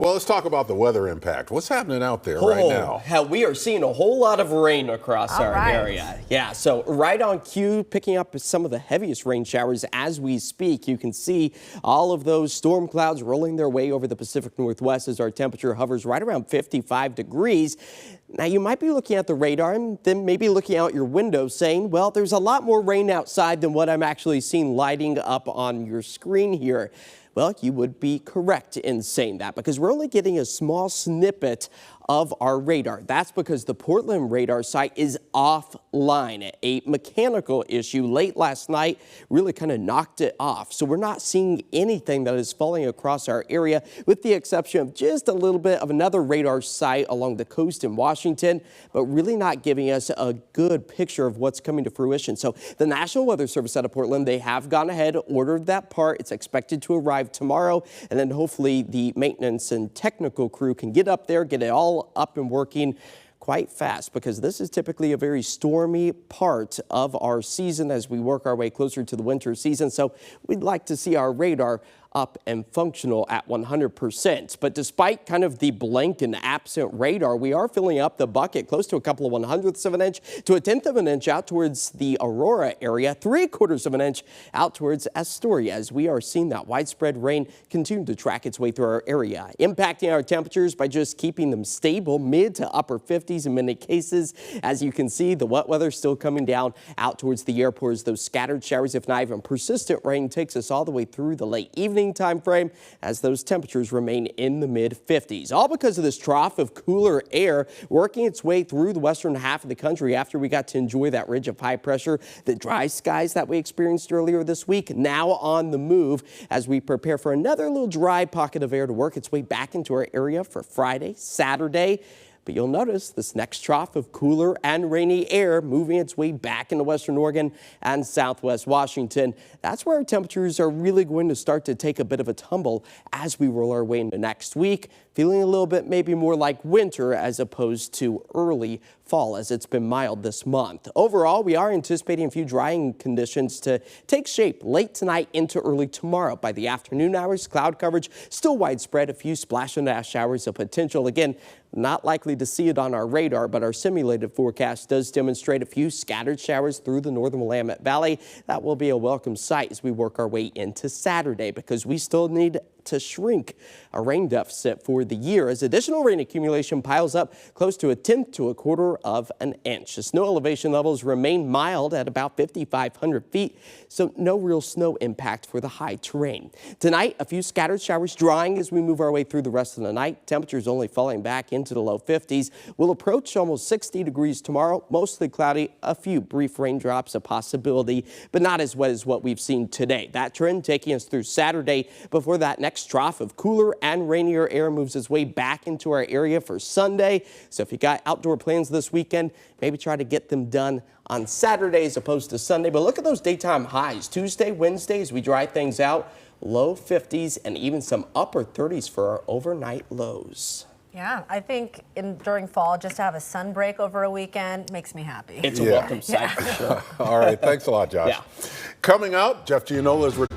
Well, let's talk about the weather impact. What's happening out there right now? Hell, we are seeing a whole lot of rain across our area. Yeah, so right on cue, picking up some of the heaviest rain showers as we speak. You can see all of those storm clouds rolling their way over the Pacific Northwest as our temperature hovers right around 55 degrees. Now, you might be looking at the radar and then maybe looking out your window saying, well, there's a lot more rain outside than what I'm actually seeing lighting up on your screen here. Well, you would be correct in saying that because we're only getting a small snippet of our radar. That's because the Portland radar site is offline. A mechanical issue late last night really kind of knocked it off. So we're not seeing anything that is falling across our area with the exception of just a little bit of another radar site along the coast in Washington, but really not giving us a good picture of what's coming to fruition. So the National Weather Service out of Portland, they have gone ahead, ordered that part. It's expected to arrive tomorrow, and then hopefully the maintenance and technical crew can get up there, get it all up and working quite fast because this is typically a very stormy part of our season as we work our way closer to the winter season. So we'd like to see our radar up and functional at 100%. But despite kind of the blank and absent radar, we are filling up the bucket close to a couple of 1/100ths of an inch to a 1/10 of an inch out towards the Aurora area, 3/4 of an inch out towards Astoria as we are seeing that widespread rain continue to track its way through our area, impacting our temperatures by just keeping them stable, mid to upper 50s in many cases. As you can see, the wet weather still coming down out towards the airport as those scattered showers, if not even persistent rain, takes us all the way through the late evening time frame as those temperatures remain in the mid 50s, all because of this trough of cooler air working its way through the western half of the country after we got to enjoy that ridge of high pressure. The dry skies that we experienced earlier this week now on the move as we prepare for another little dry pocket of air to work its way back into our area for Friday, Saturday. But you'll notice this next trough of cooler and rainy air moving its way back into western Oregon and southwest Washington. That's where our temperatures are really going to start to take a bit of a tumble as we roll our way into next week, feeling a little bit maybe more like winter as opposed to early fall as it's been mild this month. Overall, we are anticipating a few drying conditions to take shape late tonight into early tomorrow. By the afternoon hours, cloud coverage still widespread, a few splash and dash showers of potential. Again, not likely to see it on our radar, but our simulated forecast does demonstrate a few scattered showers through the northern Willamette Valley. That will be a welcome sight as we work our way into Saturday because we still need to shrink a rain deficit for the year as additional rain accumulation piles up close to a 1/10 to a 1/4 of an inch. The snow elevation levels remain mild at about 5,500 feet, so no real snow impact for the high terrain. Tonight, a few scattered showers drying as we move our way through the rest of the night. Temperatures only falling back into the low 50s. We'll approach almost 60 degrees tomorrow, mostly cloudy, a few brief raindrops a possibility, but not as wet as what we've seen today. That trend taking us through Saturday before that next trough of cooler and rainier air moves its way back into our area for Sunday. So if you got outdoor plans this weekend, maybe try to get them done on Saturday as opposed to Sunday. But look at those daytime highs. Tuesday, Wednesday, as we dry things out, low 50s and even some upper 30s for our overnight lows. Yeah, I think during fall, just to have a sun break over a weekend makes me happy. It's a welcome sight for sure. All right. Thanks a lot, Josh. Yeah. Coming out, Jeff Gianola's retired.